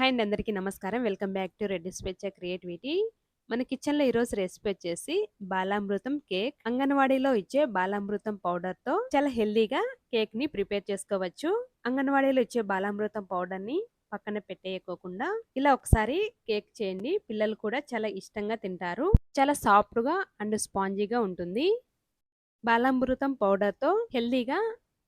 Hi అండి, అందరికీ నమస్కారం. వెల్కమ్ బ్యాక్ టు రెడ్డి స్వేచ్ఛ క్రియేటివిటీ. మన కిచెన్లో ఈరోజు రెసిపీ వచ్చేసి బాలామృతం కేక్. అంగన్వాడీలో ఇచ్చే బాలామృతం పౌడర్తో చాలా హెల్దీగా కేక్ని ప్రిపేర్ చేసుకోవచ్చు. అంగన్వాడీలో ఇచ్చే బాలామృతం పౌడర్ని పక్కన పెట్టేయకోకుండా ఇలా ఒకసారి కేక్ చేయండి. పిల్లలు కూడా చాలా ఇష్టంగా తింటారు. చాలా సాఫ్ట్గా అండ్ స్పాంజీగా ఉంటుంది. బాలామృతం పౌడర్తో హెల్దీగా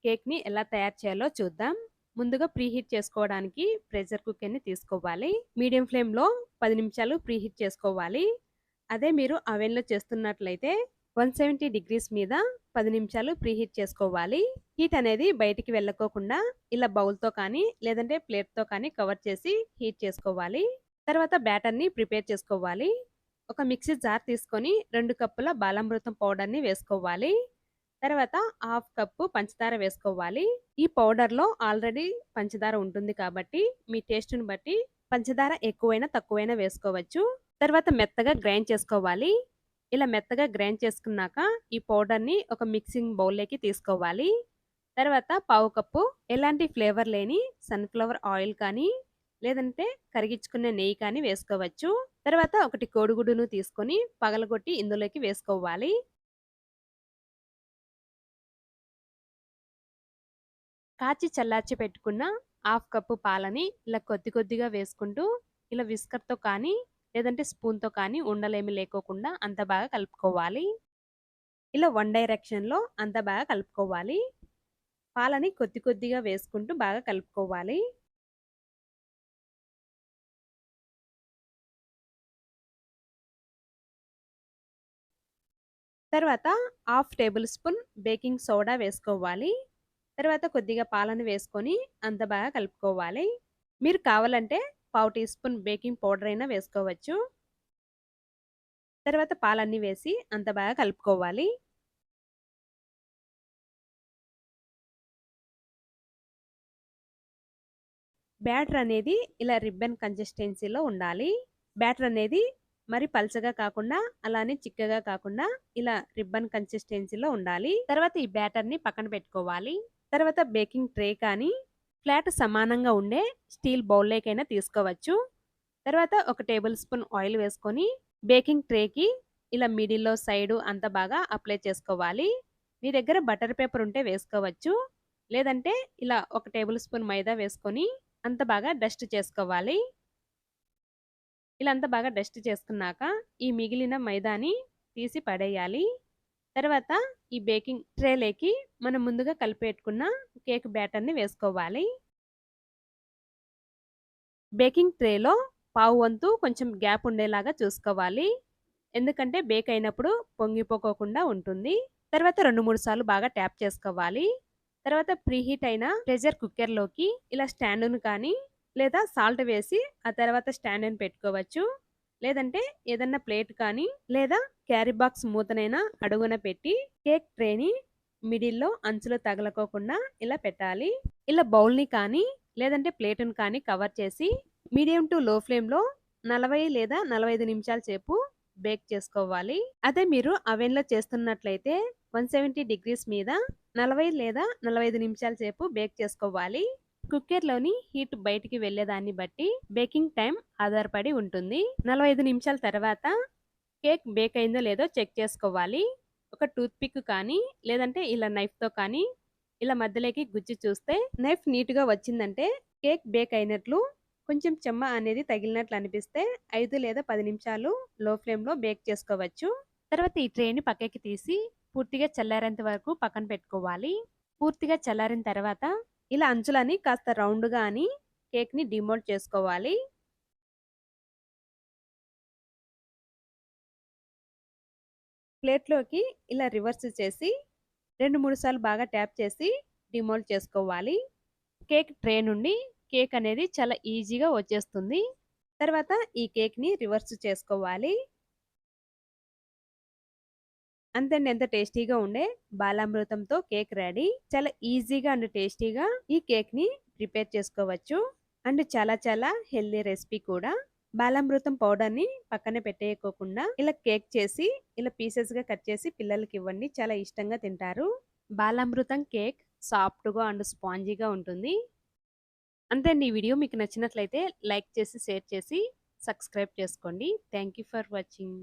కేక్ని ఎలా తయారు చేయాలో చూద్దాం. ముందుగా ప్రీహీట్ చేసుకోవడానికి ప్రెషర్ కుక్కర్ని తీసుకోవాలి. మీడియం ఫ్లేమ్లో 10 నిమిషాలు ప్రీహీట్ చేసుకోవాలి. అదే మీరు అవెన్లో చేస్తున్నట్లయితే 170 డిగ్రీస్ మీద 10 నిమిషాలు ప్రీహీట్ చేసుకోవాలి. హీట్ అనేది బయటికి వెళ్ళకోకుండా ఇలా బౌల్తో కానీ లేదంటే ప్లేట్తో కానీ కవర్ చేసి హీట్ చేసుకోవాలి. తర్వాత బ్యాటర్ని ప్రిపేర్ చేసుకోవాలి. ఒక మిక్సీ జార్ తీసుకొని 2 కప్పుల బాలామృతం పౌడర్ని వేసుకోవాలి. తర్వాత హాఫ్ కప్పు పంచదార వేసుకోవాలి. ఈ పౌడర్లో ఆల్రెడీ పంచదార ఉంటుంది కాబట్టి మీ టేస్ట్ని బట్టి పంచదార ఎక్కువైనా తక్కువైనా వేసుకోవచ్చు. తర్వాత మెత్తగా గ్రైండ్ చేసుకోవాలి. ఇలా మెత్తగా గ్రైండ్ చేసుకున్నాక ఈ పౌడర్ని ఒక మిక్సింగ్ బౌల్లోకి తీసుకోవాలి. తర్వాత పావు కప్పు ఎలాంటి ఫ్లేవర్ లేని సన్ఫ్లవర్ ఆయిల్ కానీ లేదంటే కరిగించుకునే నెయ్యి కానీ వేసుకోవచ్చు. తర్వాత ఒకటి కోడిగుడ్డును తీసుకొని పగలగొట్టి ఇందులోకి వేసుకోవాలి. కాచి చల్లార్చి పెట్టుకున్న హాఫ్ కప్పు పాలని ఇలా కొద్ది కొద్దిగా వేసుకుంటూ ఇలా విస్కర్తో కానీ లేదంటే స్పూన్తో కానీ ఉండలేమి లేకోకుండా అంత బాగా కలుపుకోవాలి. ఇలా వన్ డైరెక్షన్లో అంత బాగా కలుపుకోవాలి. పాలని కొద్ది కొద్దిగా వేసుకుంటూ బాగా కలుపుకోవాలి. తర్వాత half table spoon baking soda వేసుకోవాలి. తర్వాత కొద్దిగా పాలను వేసుకొని అంత బాగా కలుపుకోవాలి. మీరు కావాలంటే పావు టీ స్పూన్ బేకింగ్ పౌడర్ అయినా వేసుకోవచ్చు. తర్వాత పాలన్నీ వేసి అంత బాగా కలుపుకోవాలి. బ్యాటర్ అనేది ఇలా రిబ్బన్ కన్సిస్టెన్సీలో ఉండాలి. బ్యాటర్ అనేది మరి పల్చగా కాకుండా అలానే చిక్కగా కాకుండా ఇలా రిబ్బన్ కన్సిస్టెన్సీలో ఉండాలి. తర్వాత ఈ బ్యాటర్ ని పక్కన పెట్టుకోవాలి. తర్వాత బేకింగ్ ట్రే కానీ ఫ్లాట్ సమానంగా ఉండే స్టీల్ బౌల్లోకైనా తీసుకోవచ్చు. తర్వాత ఒక టేబుల్ స్పూన్ ఆయిల్ వేసుకొని బేకింగ్ ట్రేకి ఇలా మిడిల్లో సైడు అంతా బాగా అప్లై చేసుకోవాలి. మీ దగ్గర బటర్ పేపర్ ఉంటే వేసుకోవచ్చు. లేదంటే ఇలా ఒక టేబుల్ స్పూన్ మైదా వేసుకొని అంత బాగా డస్ట్ చేసుకోవాలి. ఇలా అంతా బాగా డస్ట్ చేసుకున్నాక ఈ మిగిలిన మైదాని తీసి పడేయాలి. తర్వాత ఈ బేకింగ్ ట్రేలోకి మనం ముందుగా కలిపెట్టుకున్న కేక్ బ్యాటర్ని వేసుకోవాలి. బేకింగ్ ట్రేలో పావు వంతు కొంచెం గ్యాప్ ఉండేలాగా చూసుకోవాలి. ఎందుకంటే బేక్ అయినప్పుడు పొంగిపోకోకుండా ఉంటుంది. తర్వాత 2-3 సార్లు బాగా ట్యాప్ చేసుకోవాలి. తర్వాత ప్రీహీట్ అయిన ప్రెషర్ కుక్కర్లోకి ఇలా స్టాండ్ను కానీ లేదా సాల్ట్ వేసి ఆ తర్వాత స్టాండ్ని పెట్టుకోవచ్చు. లేదంటే ఏదన్నా ప్లేట్ కానీ లేదా క్యారీ బాక్స్ మూతనైనా అడుగున పెట్టి కేక్ ట్రేని మిడిల్లో అంచులు తగలకోకుండా ఇలా పెట్టాలి. ఇలా బౌల్ని కానీ లేదంటే ప్లేటును కానీ కవర్ చేసి మీడియం టు లో ఫ్లేమ్లో 40 లేదా 45 నిమిషాల సేపు బేక్ చేసుకోవాలి. అదే మీరు అవెన్లో చేస్తున్నట్లయితే 170 డిగ్రీస్ మీద 40 లేదా 45 నిమిషాల సేపు బేక్ చేసుకోవాలి. కుక్కర్లోని హీట్ బయటికి వెళ్లేదాన్ని బట్టి బేకింగ్ టైం ఆధారపడి ఉంటుంది. 45 నిమిషాల తర్వాత కేక్ బేక్ అయిందో లేదో చెక్ చేసుకోవాలి. ఒక టూత్ పిక్ కానీ లేదంటే ఇలా నైఫ్తో కానీ ఇలా మధ్యలోకి గుచ్చి చూస్తే నైఫ్ నీట్గా వచ్చిందంటే కేక్ బేక్ అయినట్లు. కొంచెం చెమ్మ అనేది తగిలినట్లు అనిపిస్తే 5 లేదా 10 నిమిషాలు లో ఫ్లేమ్లో బేక్ చేసుకోవచ్చు. తర్వాత ఈ ట్రేని పక్కకి తీసి పూర్తిగా చల్లారేంత వరకు పక్కన పెట్టుకోవాలి. పూర్తిగా చల్లారిన తర్వాత ఇలా అంచులని కాస్త రౌండ్గా అని కేక్ని డిమోల్డ్ చేసుకోవాలి. ప్లేట్లోకి ఇలా రివర్స్ చేసి 2-3 సార్లు బాగా ట్యాప్ చేసి డిమోల్డ్ చేసుకోవాలి. కేక్ ట్రే నుండి కేక్ అనేది చాలా ఈజీగా వచ్చేస్తుంది. తర్వాత ఈ కేక్ని రివర్స్ చేసుకోవాలి. అంతేండి, ఎంత టేస్టీగా ఉండే బాలామృతంతో కేక్ రెడీ. చాలా ఈజీగా అండ్ టేస్టీగా ఈ కేక్ని ప్రిపేర్ చేసుకోవచ్చు. అండ్ చాలా చాలా హెల్దీ రెసిపీ కూడా. బాలామృతం పౌడర్ని పక్కన పెట్టేయకోకుండా ఇలా కేక్ చేసి ఇలా పీసెస్గా కట్ చేసి పిల్లలకి ఇవ్వండి, చాలా ఇష్టంగా తింటారు. బాలామృతం కేక్ సాఫ్ట్గా అండ్ స్పాంజీగా ఉంటుంది. అంతే అండి. ఈ వీడియో మీకు నచ్చినట్లయితే లైక్ చేసి, షేర్ చేసి, సబ్స్క్రైబ్ చేసుకోండి. Thank you for watching.